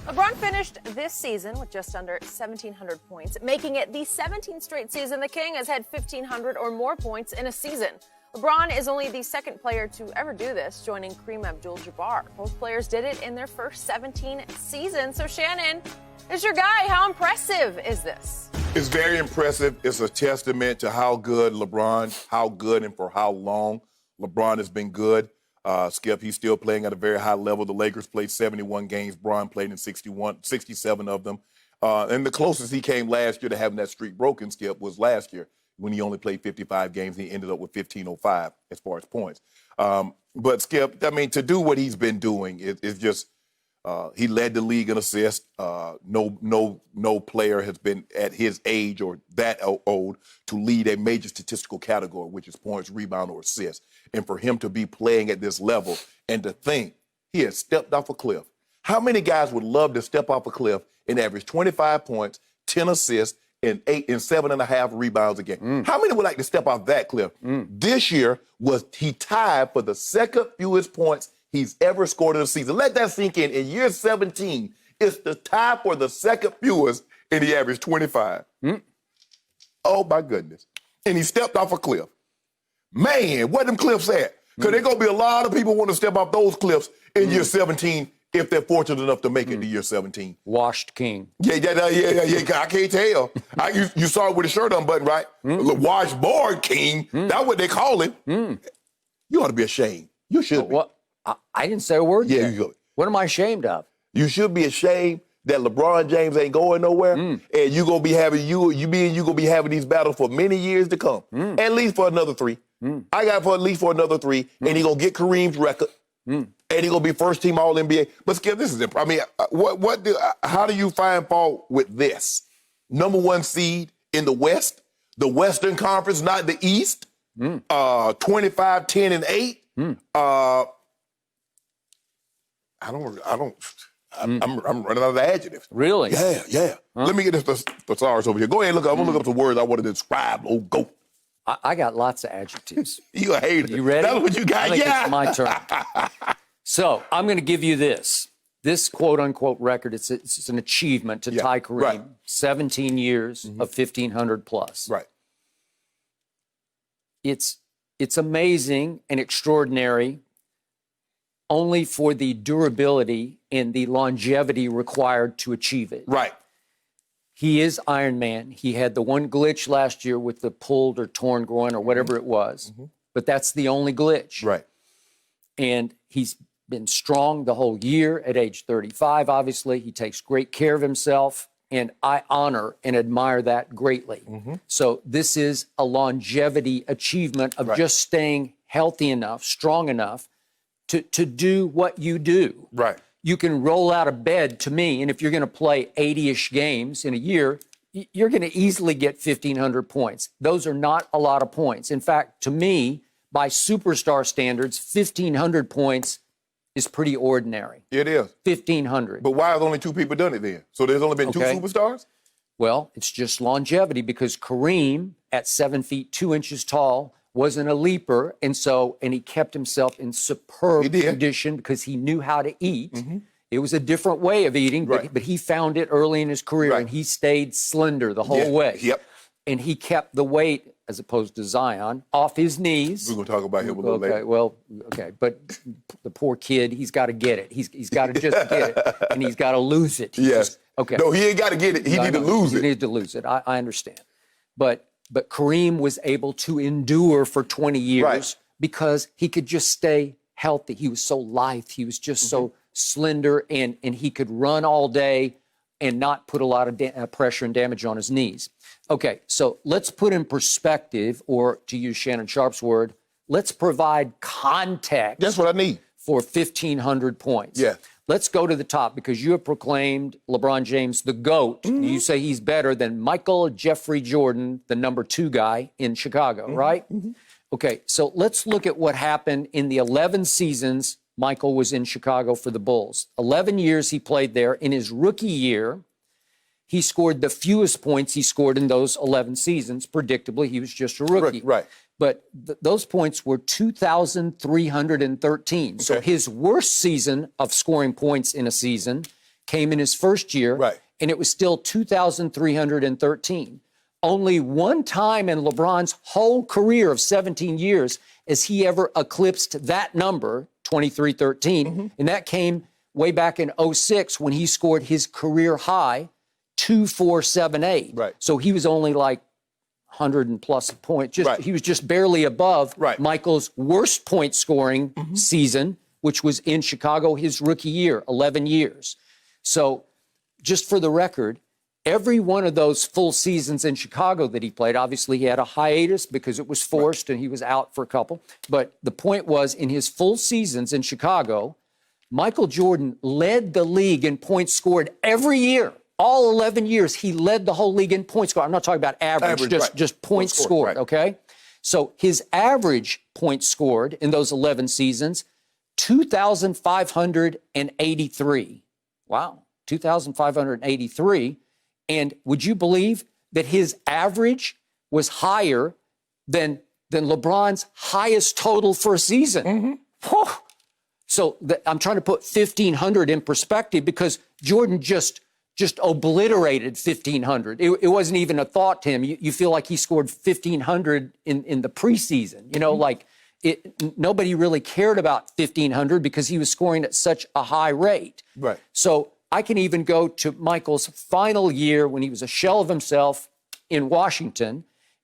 LeBron finished this season with just under 1,700 points, making it the 17th straight season the King has had 1,500 or more points in a season. LeBron is only the second player to ever do this, joining Kareem Abdul-Jabbar. Both players did it in their first 17 seasons. So, Shannon, is your guy. How impressive is this? It's very impressive. It's a testament to how good and for how long LeBron has been good. Skip, he's still playing at a very high level. The Lakers played 71 games. Bron played in 67 of them. And the closest he came last year to having that streak broken, Skip, was last year when he only played 55 games. He ended up with 1,505 as far as points. But, Skip, I mean, to do what he's been doing is just he led the league in assists. No player has been at his age or that old to lead a major statistical category, which is points, rebound, or assists. And for him to be playing at this level and to think he has stepped off a cliff. How many guys would love to step off a cliff and average 25 points, 10 assists, and 7.5 rebounds a game? How many would like to step off that cliff? This year he tied for the second fewest points he's ever scored in a season. Let that sink in. In year 17, it's the tie for the second fewest, and he averaged 25. Oh, my goodness. And he stepped off a cliff. Man, where them cliffs at? Because there's going to be a lot of people want to step off those cliffs in year 17 if they're fortunate enough to make it to year 17. Washed king. Yeah. I can't tell. You saw it with his shirt unbuttoned, right? The washboard king. That's what they call him. You ought to be ashamed. You should be. What? I didn't say a word. Yeah, there. What am I ashamed of? You should be ashamed that LeBron James ain't going nowhere, and you gonna be having these battles for many years to come, at least for another 3. I got at least for another 3, and he gonna get Kareem's record, and he gonna be first team All NBA. But Skip, this is I mean, how do you find fault with this? Number 1 seed in the West, the Western Conference, not the East. 25, 10, and 8. I'm running out of adjectives. Really? Yeah. Let me get this thesaurus over here. Go ahead and look up. I'm gonna look up some words I want to describe. Oh, go. I got lots of adjectives. You a hater. You ready? That's what you got. I think it's my turn. So I'm going to give you this quote-unquote record. It's an achievement to tie Kareem. Right. 17 years of 1,500 plus. Right. It's amazing and extraordinary only for the durability and the longevity required to achieve it. Right. He is Iron Man. He had the one glitch last year with the pulled or torn groin or whatever it was, but that's the only glitch. Right. And he's been strong the whole year at age 35, obviously. He takes great care of himself, and I honor and admire that greatly. So this is a longevity achievement of just staying healthy enough, strong enough to do what you do. Right. You can roll out of bed, to me, and if you're going to play 80-ish games in a year, you're going to easily get 1,500 points. Those are not a lot of points. In fact, to me, by superstar standards, 1,500 points is pretty ordinary. It is. 1,500. But why have only 2 people done it then? So there's only been 2 superstars? Well, it's just longevity because Kareem, at 7 feet 2 inches tall, wasn't a leaper, and he kept himself in superb condition because he knew how to eat. It was a different way of eating, but he found it early in his career, and he stayed slender the whole way. Yep. And he kept the weight, as opposed to Zion, off his knees. We're going to talk about him a little later. But the poor kid, he's got to get it. He's got to just get it, and he's got to lose it. No, he ain't got to get it. He need to lose it. He needs to lose it. I understand. But Kareem was able to endure for 20 years because he could just stay healthy. He was so lithe. He was just so slender, and he could run all day and not put a lot of pressure and damage on his knees. Okay, so let's put in perspective, or to use Shannon Sharpe's word, let's provide context. That's what I need. For 1,500 points. Yeah. Let's go to the top because you have proclaimed LeBron James the GOAT. You say he's better than Michael Jeffrey Jordan, the number 2 guy in Chicago, right? Okay, so let's look at what happened in the 11 seasons Michael was in Chicago for the Bulls. 11 years he played there. In his rookie year, he scored the fewest points he scored in those 11 seasons. Predictably, he was just a rookie. Right. But those points were 2,313. So his worst season of scoring points in a season came in his first year, and it was still 2,313. Only one time in LeBron's whole career of 17 years has he ever eclipsed that number, 2313, and that came way back in 06 when he scored his career high, 2,478. So he was only like 100 and plus points. He was just barely above Michael's worst point scoring season, which was in Chicago his rookie year, 11 years. So just for the record, every one of those full seasons in Chicago that he played, obviously he had a hiatus because it was forced and he was out for a couple. But the point was, in his full seasons in Chicago, Michael Jordan led the league in points scored every year. All 11 years, he led the whole league in points scored. I'm not talking about average, just points scored, okay? So his average points scored in those 11 seasons, 2,583. Wow, 2,583. And would you believe that his average was higher than LeBron's highest total for a season? So I'm trying to put 1,500 in perspective because Jordan just obliterated 1,500. It wasn't even a thought to him. You feel like he scored 1,500 in the preseason. You know, like nobody really cared about 1,500 because he was scoring at such a high rate. So I can even go to Michael's final year when he was a shell of himself in Washington.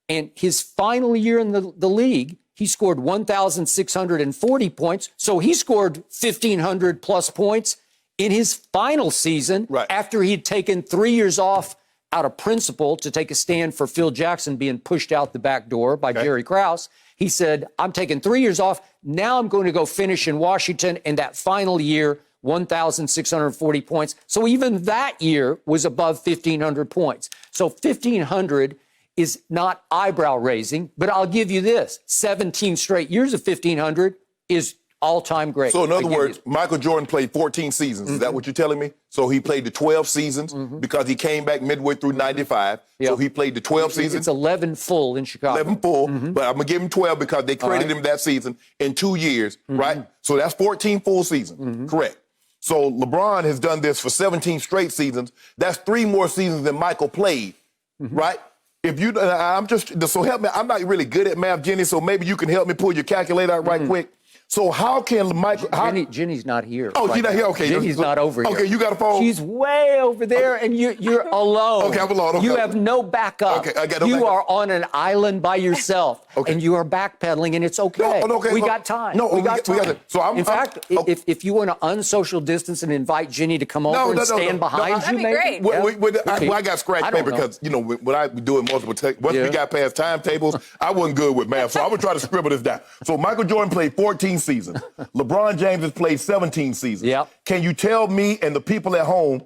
And his final year in the league, he scored 1,640 points. So he scored 1,500 plus points in his final season after he'd taken 3 years off out of principle to take a stand for Phil Jackson being pushed out the back door by Jerry Krause. He said, I'm taking 3 years off. Now I'm going to go finish in Washington. And that final year, 1,640 points. So even that year was above 1,500 points. So 1,500 is not eyebrow raising, but I'll give you this. 17 straight years of 1,500 is all-time great. So in other words, Michael Jordan played 14 seasons. Is that what you're telling me? So he played the 12 seasons because he came back midway through 95. So he played the 12 seasons. It's 11 full in Chicago. 11 full, but I'm going to give him 12 because they credited him that season in 2 years, right? So that's 14 full seasons, correct. So LeBron has done this for 17 straight seasons. That's 3 more seasons than Michael played, right? If you, so help me. I'm not really good at math, Jenny, so maybe you can help me pull your calculator out right quick. So how can Michael... Jenny's not here. Oh, she's not here? Okay. Jenny's not over here. Okay, you got a phone? She's way over there, and you're alone. Okay, I'm alone. Okay. You have no backup. Okay, I got no You backup. are on an island by yourself, and you are backpedaling, and it's okay. No, okay. We got time. No, we got time. We got it. So in fact, if you want to unsocial distance and invite Jenny to come over and stand behind you, that'd be great. Well, I got scratch paper because, you know, when I do it multiple times, once we got past timetables, I wasn't good with math. So I'm going to try to scribble this down. So Michael Jordan played 14 seasons. LeBron James has played 17 seasons. Can you tell me and the people at home,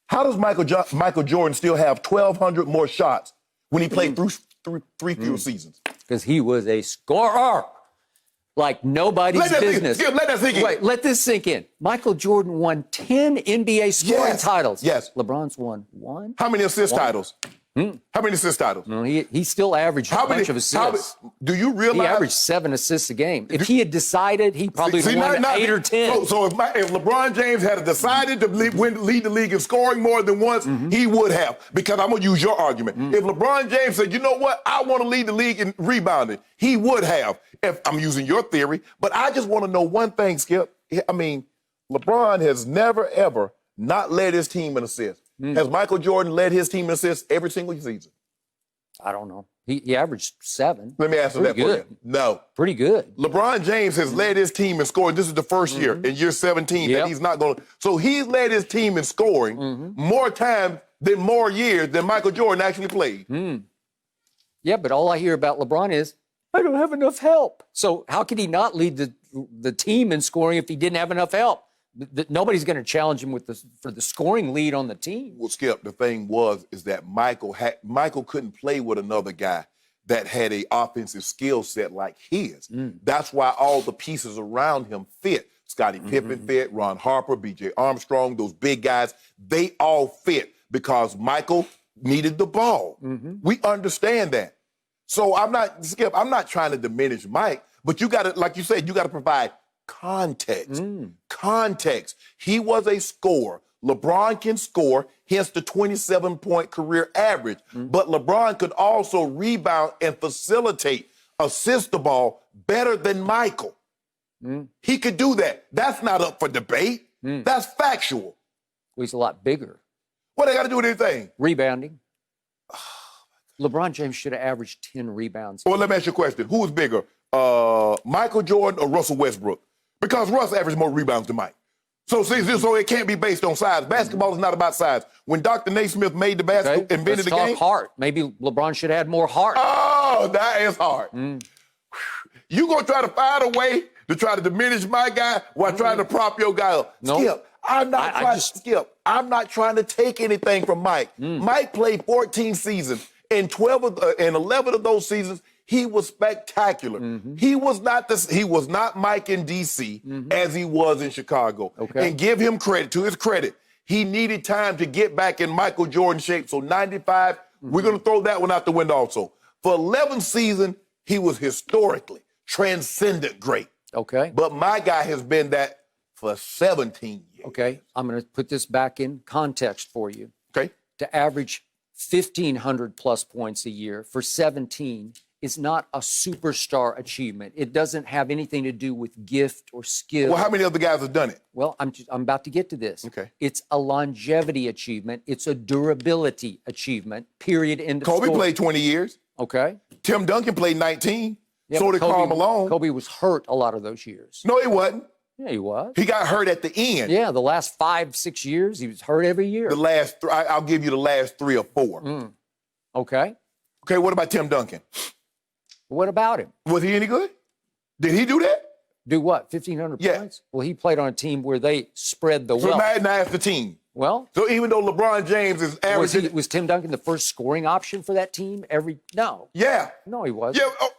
how does Michael Jordan still have 1,200 more shots when he played through three fewer seasons? Because he was a scorer like nobody's business. Let that sink in. Wait, let this sink in. Michael Jordan won 10 NBA scoring titles. Yes. LeBron's won 1. How many assist titles? How many assist titles? No, he still averaged a bunch of assists. Do you realize? He averaged 7 assists a game. If he had decided, he probably won 8 or 10. So if LeBron James had decided to lead the league in scoring more than once, he would have. Because I'm going to use your argument. If LeBron James said, you know what, I want to lead the league in rebounding, he would have. If I'm using your theory. But I just want to know one thing, Skip. I mean, LeBron has never, ever not led his team in assists. Has Michael Jordan led his team in assists every single season? I don't know. He averaged 7. Let me answer that for you. No. Pretty good. LeBron James has led his team in scoring. This is the first year, in year 17, that he's not going to. So he's led his team in scoring more times than more years than Michael Jordan actually played. Yeah, but all I hear about LeBron is, I don't have enough help. So how could he not lead the team in scoring if he didn't have enough help? Nobody's going to challenge him for the scoring lead on the team. Well, Skip, the thing is that Michael couldn't play with another guy that had an offensive skill set like his. That's why all the pieces around him fit. Scottie Pippen fit, Ron Harper, B.J. Armstrong, those big guys, they all fit because Michael needed the ball. We understand that. So I'm not trying to diminish Mike, but you got to, like you said, you got to provide context. Context. He was a scorer. LeBron can score, hence the 27-point career average. But LeBron could also rebound and facilitate, assist the ball better than Michael. He could do that. That's not up for debate. That's factual. Well, he's a lot bigger. What they got to do with anything? Rebounding. LeBron James should have averaged 10 rebounds. Well, let me ask you a question. Who is bigger, Michael Jordan or Russell Westbrook? Because Russ averaged more rebounds than Mike. So it can't be based on size. Basketball is not about size. When Dr. Naismith made the basketball, invented the game. Let's talk heart. Maybe LeBron should have had more heart. Oh, that is hard. You gonna try to find a way to try to diminish my guy while trying to prop your guy up? No. Skip, I'm not trying to take anything from Mike. Mike played 14 seasons. In 11 of those seasons, he was spectacular. He was not Mike in D.C. As he was in Chicago. Okay. And give him credit. To his credit, he needed time to get back in Michael Jordan shape. So 95, we're going to throw that one out the window also. For 11 seasons, he was historically transcendent great. Okay. But my guy has been that for 17 years. Okay. I'm going to put this back in context for you. Okay. To average 1,500 plus points a year for 17 is not a superstar achievement. It doesn't have anything to do with gift or skill. Well, how many other guys have done it? Well, I'm about to get to this. Okay. It's a longevity achievement. It's a durability achievement, period, end of Kobe story. played 20 years. Okay. Tim Duncan played 19. Yeah, So but did Karl Malone. Kobe was hurt a lot of those years. No, he wasn't. Yeah, he was. He got hurt at the end. Yeah, the last 5-6 years, he was hurt every year. The last, I'll give you the last 3 or 4. Okay. Okay, what about Tim Duncan? What about him? Was he any good? Did he do that? Do what, 1,500 Yeah. points? Well, he played on a team where they spread the So wealth. now that's the team. Well, So even though LeBron James is averaging... was Tim Duncan the first scoring option for that team? No. Yeah. No, he wasn't. Yeah. Oh,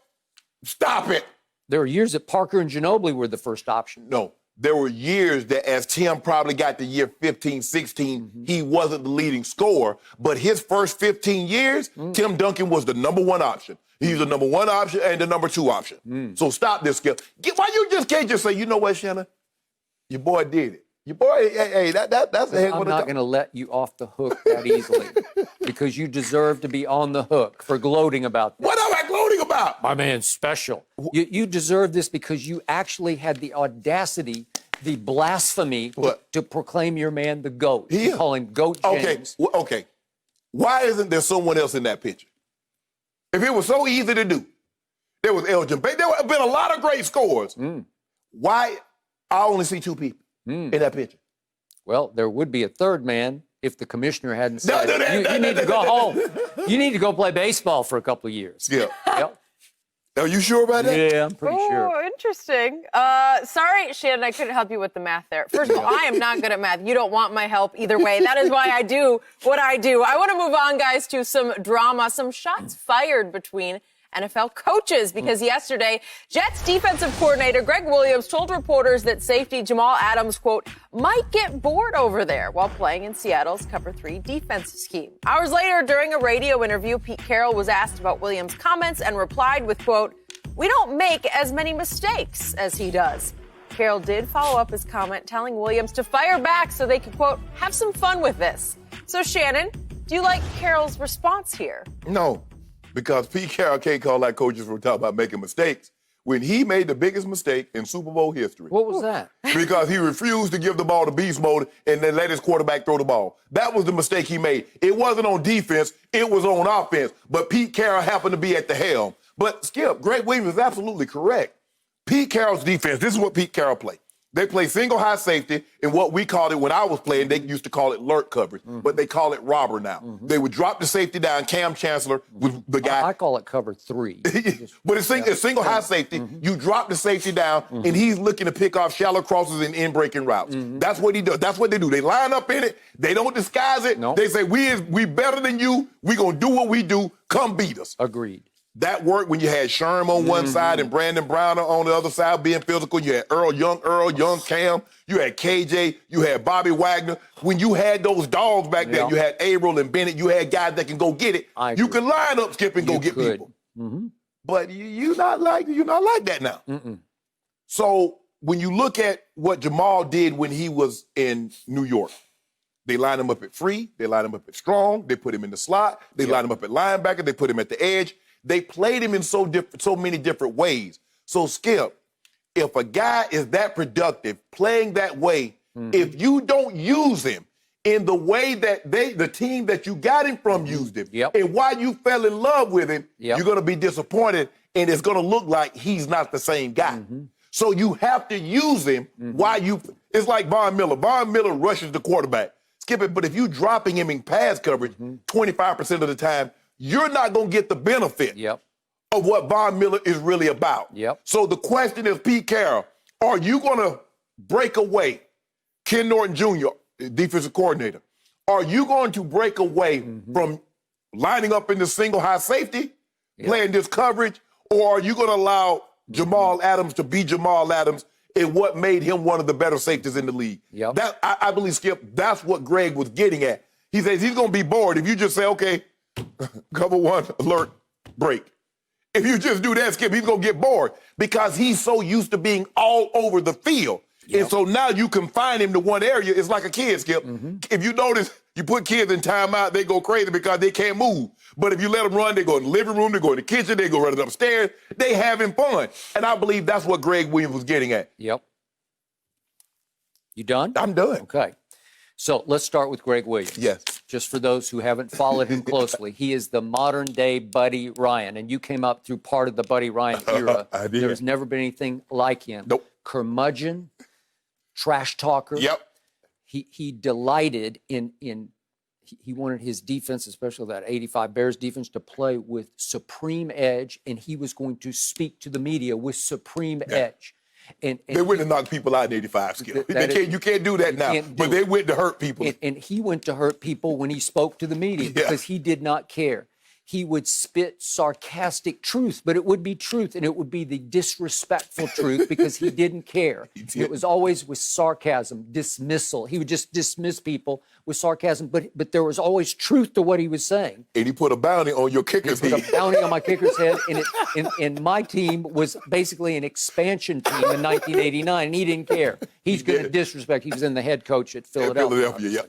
stop it. There were years that Parker and Ginobili were the first option. No. There were years that as Tim probably got to year 15, 16, he wasn't the leading scorer. But his first 15 years, Tim Duncan was the number 1 option. He was the number 1 option and the number 2 option. So stop this, Skip. Why you just can't just say, you know what, Shannon? Your boy did it. Your boy, hey, that's a heck of a... I'm not going to let you off the hook that easily because you deserve to be on the hook for gloating about this. What am I gloating about? My man's special. You deserve this because you actually had the audacity, the blasphemy to proclaim your man the GOAT. You call him GOAT James. Okay. Why isn't there someone else in that picture? If it was so easy to do, there was Elgin Bayless. There have been a lot of great scores. Why I only see 2 people in that picture? Well, there would be a third man if the commissioner hadn't said, you need to go home. You need to go play baseball for a couple of years. Yeah. Yep. Are you sure about that? Yeah, I'm pretty sure. Oh, interesting. Sorry, Shannon, I couldn't help you with the math there. First of all, I am not good at math. You don't want my help either way. That is why I do what I do. I want to move on, guys, to some drama, some shots fired between NFL coaches, because yesterday, Jets defensive coordinator Greg Williams told reporters that safety Jamal Adams, quote, might get bored over there while playing in Seattle's Cover 3 defense scheme. Hours later, during a radio interview, Pete Carroll was asked about Williams' comments and replied with, quote, we don't make as many mistakes as he does. Carroll did follow up his comment, telling Williams to fire back so they could, quote, have some fun with this. So, Shannon, do you like Carroll's response here? No. Because Pete Carroll can't call out coaches for talking about making mistakes when he made the biggest mistake in Super Bowl history. What was that? Because he refused to give the ball to beast mode and then let his quarterback throw the ball. That was the mistake he made. It wasn't on defense. It was on offense. But Pete Carroll happened to be at the helm. But, Skip, Greg Williams is absolutely correct. Pete Carroll's defense, this is what Pete Carroll played. They play single high safety, and what we called it when I was playing, they used to call it lurk coverage, but they call it robber now. They would drop the safety down. Cam Chancellor was the guy. I call it Cover 3. But it's single high safety. You drop the safety down, and he's looking to pick off shallow crosses and in-breaking routes. That's what he does. That's what they do. They line up in it. They don't disguise it. Nope. They say, we better than you. We going to do what we do. Come beat us. Agreed. That worked when you had Sharpe on one side and Brandon Browner on the other side being physical. You had young Cam. You had KJ. You had Bobby Wagner. When you had those dogs back there, you had Averill and Bennett. You had guys that can go get it. You can line up, Skip, and go get people. But you're not like that now. So when you look at what Jamal did when he was in New York, They line him up at free. They line him up at strong. They put him in the slot. They line him up at linebacker. They put him at the edge. They played him in so many different ways. So, Skip, if a guy is that productive, playing that way, if you don't use him in the way that the team that you got him from used him, and why you fell in love with him, you're going to be disappointed, and it's going to look like he's not the same guy. So you have to use him it's like Von Miller. Von Miller rushes the quarterback. Skip it, but if you're dropping him in pass coverage 25% of the time, you're not going to get the benefit of what Von Miller is really about. So the question is, Pete Carroll, are you going to break away Ken Norton Jr., defensive coordinator? Are you going to break away from lining up in the single high safety, playing this coverage, or are you going to allow Jamal Adams to be Jamal Adams and what made him one of the better safeties in the league? I believe, Skip, that's what Greg was getting at. He says he's going to be bored if you just say, okay, cover one, alert, break. If you just do that, Skip, he's going to get bored because he's so used to being all over the field. And so now you confine him to one area. It's like a kid, Skip. If you notice, you put kids in timeout, they go crazy because they can't move. But if you let them run, they go in the living room, they go in the kitchen, they go running upstairs. They having fun. And I believe that's what Greg Williams was getting at. You done? I'm done. Okay. So let's start with Greg Williams. Yes. Just for those who haven't followed him closely, he is the modern-day Buddy Ryan, and you came up through part of the Buddy Ryan era. I did. There's never been anything like him. Nope. Curmudgeon, trash talker. He delighted in he wanted his defense, especially that 85 Bears defense, to play with supreme edge, and he was going to speak to the media with supreme edge. And they went to knock people out in 85, Skip. You can't do that now, but they went to hurt people. And he went to hurt people when he spoke to the media because he did not care. He would spit sarcastic truth, but it would be truth, and it would be the disrespectful truth because he didn't care. It was always with sarcasm, dismissal. He would just dismiss people with sarcasm, but there was always truth to what he was saying. And he put a bounty on your kicker's head. He put a bounty on my kicker's head, and my team was basically an expansion team in 1989, and he didn't care. He's going to disrespect. He was in the head coach at Philadelphia.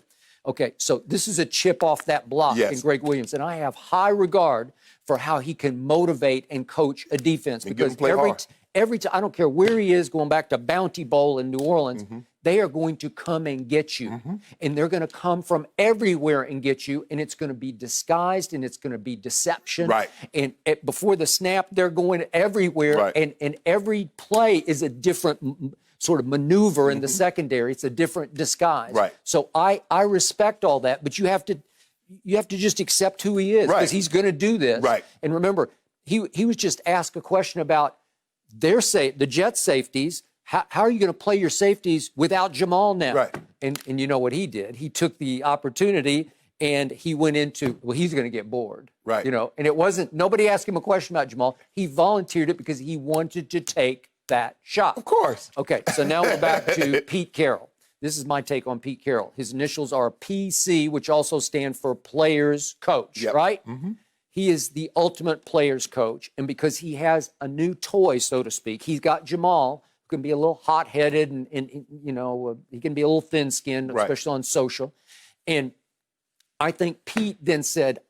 Okay, so this is a chip off that block in Greg Williams, and I have high regard for how he can motivate and coach a defense because every time, I don't care where he is, going back to Bounty Bowl in New Orleans, they are going to come and get you, and they're going to come from everywhere and get you, and it's going to be disguised, and it's going to be deception. And before the snap, they're going everywhere, and every play is a different sort of maneuver in the secondary. It's a different disguise. So I respect all that, but you have to just accept who he is because he's going to do this. And remember, he was just asked a question about the Jets safeties. How are you going to play your safeties without Jamal now? And you know what he did? He took the opportunity and he went into, well, he's going to get bored. You know, and it wasn't, nobody asked him a question about Jamal. He volunteered it because he wanted to take that shot. Of course. Okay, so now we're back to Pete Carroll. This is my take on Pete Carroll. His initials are PC, which also stand for players coach, right? He is the ultimate players coach, and because he has a new toy, so to speak, he's got Jamal, who can be a little hot-headed and you know, he can be a little thin-skinned, especially on social. And I think Pete then said,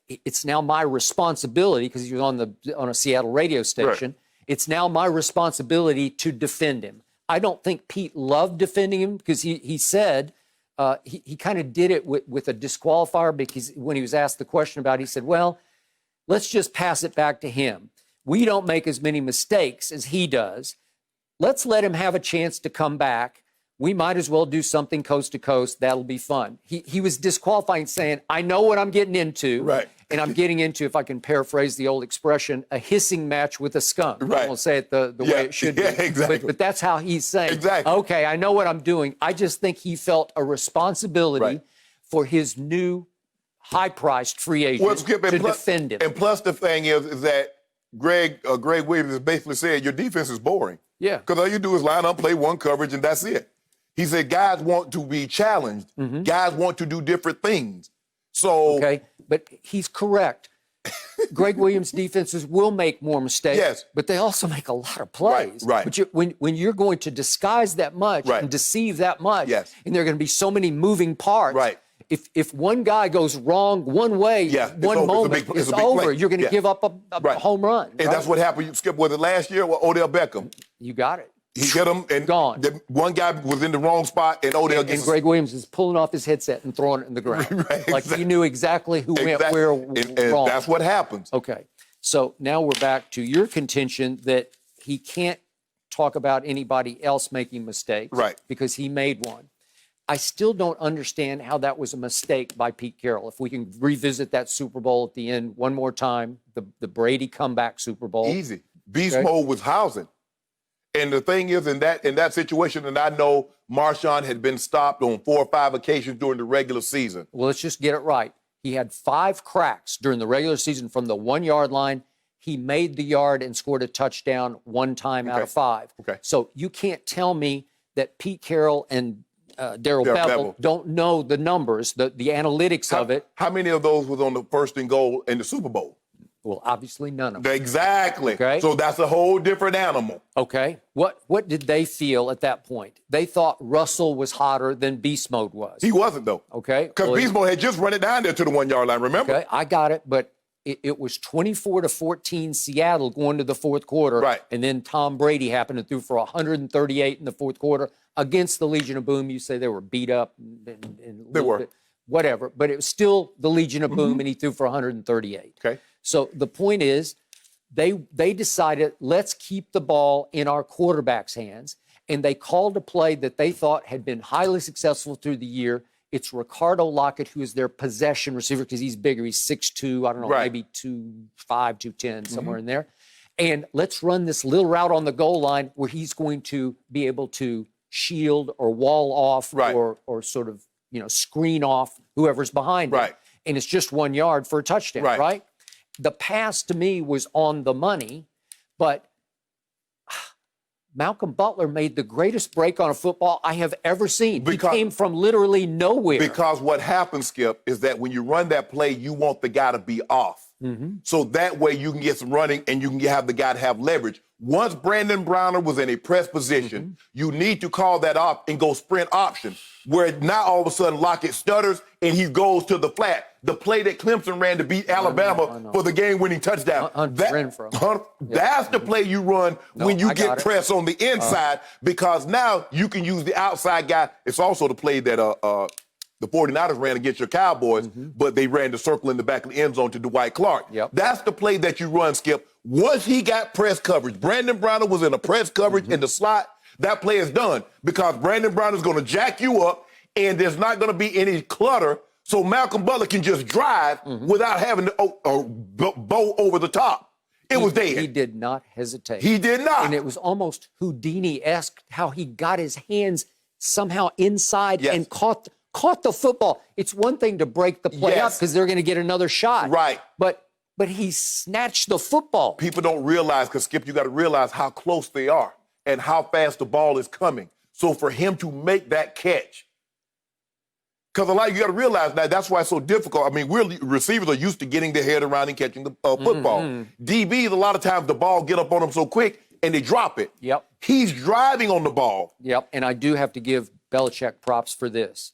it's now my responsibility, because he was on a Seattle radio station, it's now my responsibility to defend him. I don't think Pete loved defending him because he said he kind of did it with a disqualifier because when he was asked the question about it, he said, well, let's just pass it back to him. We don't make as many mistakes as he does. Let's let him have a chance to come back. We might as well do something coast to coast. That'll be fun. He was disqualifying, saying, I know what I'm getting into. And I'm getting into, if I can paraphrase the old expression, a hissing match with a skunk. I won't say it the way it should be. But that's how he's saying, okay, I know what I'm doing. I just think he felt a responsibility for his new high-priced free agent to defend him. And plus the thing is that Greg Williams basically said your defense is boring. Because all you do is line up, play one coverage, and that's it. He said guys want to be challenged. Guys want to do different things. So okay, but he's correct. Greg Williams' defenses will make more mistakes, but they also make a lot of plays. Right. But when you're going to disguise that much and deceive that much, and there are going to be so many moving parts, if one guy goes wrong one way, one moment, it's over. You're going to give up a home run. And that's what happened, Skip, was it last year with Odell Beckham? You got it. He hit him, and gone. One guy was in the wrong spot, and Odell and Greg Williams is pulling off his headset and throwing it in the ground. Like he knew exactly who went where and wrong. That's what happens. Okay. So now we're back to your contention that he can't talk about anybody else making mistakes because he made one. I still don't understand how that was a mistake by Pete Carroll. If we can revisit that Super Bowl at the end one more time, the Brady comeback Super Bowl. Easy. Beast mode was housing. And the thing is, in that situation, and I know Marshawn had been stopped on 4 or 5 occasions during the regular season. Well, let's just get it right. He had 5 cracks during the regular season from the 1-yard line. He made the yard and scored a touchdown 1 time out of 5. Okay. So you can't tell me that Pete Carroll and Darrell Bevell don't know the numbers, the analytics of it. How many of those was on the 1st and goal in the Super Bowl? Well, obviously none of them. Exactly. Okay. So that's a whole different animal. Okay. What did they feel at that point? They thought Russell was hotter than Beast Mode was. He wasn't, though. Okay. Because Beast Mode had just run it down there to the 1-yard line, remember? Okay, I got it, but it was 24-14 Seattle going to the 4th quarter. Right. And then Tom Brady happened to throw for 138 in the 4th quarter against the Legion of Boom. You say they were beat up. And they were. Whatever. But it was still the Legion of Boom, and he threw for 138. Okay. So the point is, they decided, let's keep the ball in our quarterback's hands, and they called a play that they thought had been highly successful through the year. It's Ricardo Lockett, who is their possession receiver because he's bigger. He's 6'2", I don't know, maybe 2'5", 210, somewhere in there. And let's run this little route on the goal line where he's going to be able to shield or wall off or sort of, screen off whoever's behind him. And it's just 1 yard for a touchdown, right? The pass to me was on the money, but Malcolm Butler made the greatest break on a football I have ever seen. He came from literally nowhere. Because what happens, Skip, is that when you run that play, you want the guy to be off. So that way you can get some running and you can have the guy to have leverage. Once Brandon Browner was in a press position, you need to call that off and go sprint option, where now all of a sudden Lockett stutters and he goes to the flat. The play that Clemson ran to beat Alabama for the game-winning touchdown. That's the play you run when you get pressed on the inside, because now you can use the outside guy. It's also the play that the 49ers ran against your Cowboys, but they ran the circle in the back of the end zone to Dwight Clark. That's the play that you run, Skip. Once he got press coverage, Brandon Browner was in a press coverage in the slot, that play is done because Brandon Browner is going to jack you up and there's not going to be any clutter, so Malcolm Butler can just drive without having to bow over the top. It was there. He did not hesitate. He did not. And it was almost Houdini-esque how he got his hands somehow inside and caught the football. It's one thing to break the play up because they're going to get another shot. But he snatched the football. People don't realize, because Skip, you got to realize how close they are and how fast the ball is coming. So for him to make that catch, because a lot you got to realize now that's why it's so difficult. I mean, receivers are used to getting their head around and catching the football. DBs, a lot of times the ball get up on them so quick and they drop it. He's driving on the ball. And I do have to give Belichick props for this.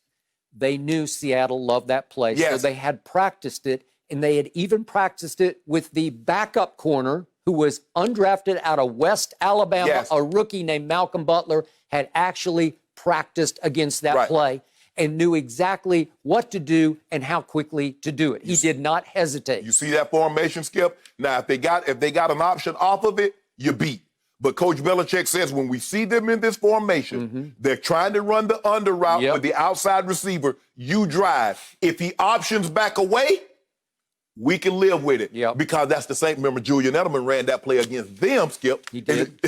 They knew Seattle loved that play, so they had practiced it, and they had even practiced it with the backup corner who was undrafted out of West Alabama, a rookie named Malcolm Butler, had actually practiced against that play and knew exactly what to do and how quickly to do it. He did not hesitate. You see that formation, Skip? Now, if they got an option off of it, you beat. But Coach Belichick says when we see them in this formation, they're trying to run the under route with the outside receiver. You drive. If he options back away, we can live with it. Because that's the same. Remember, Julian Edelman ran that play against them, Skip. He did.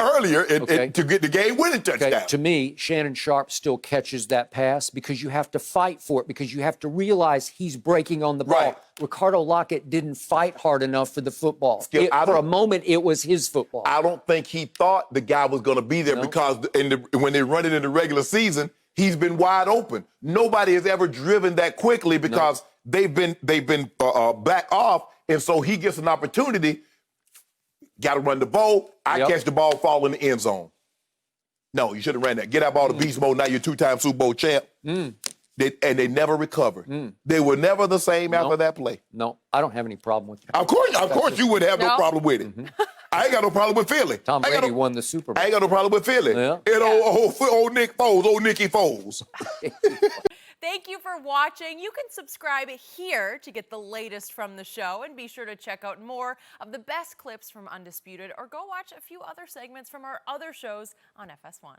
Earlier to get the game-winning touchdown. To me, Shannon Sharpe still catches that pass because you have to fight for it, because you have to realize he's breaking on the ball. Ricardo Lockett didn't fight hard enough for the football. Skip, for a moment, it was his football. I don't think he thought the guy was going to be there because when they run it in the regular season, he's been wide open. Nobody has ever driven that quickly because they've been back off, and so he gets an opportunity. Got to run the ball. I catch the ball, fall in the end zone. No, you should have ran that. Get that ball to beast mode. Now you're 2-time Super Bowl champ. They never recovered. They were never the same after that play. No, I don't have any problem with that. Of course, you would have no problem with it. I ain't got no problem with Philly. Tom Brady won the Super Bowl. I ain't got no problem with Philly. Yeah. And old Nick Foles, old Nicky Foles. Thank you for watching. You can subscribe here to get the latest from the show, and be sure to check out more of the best clips from Undisputed, or go watch a few other segments from our other shows on FS1.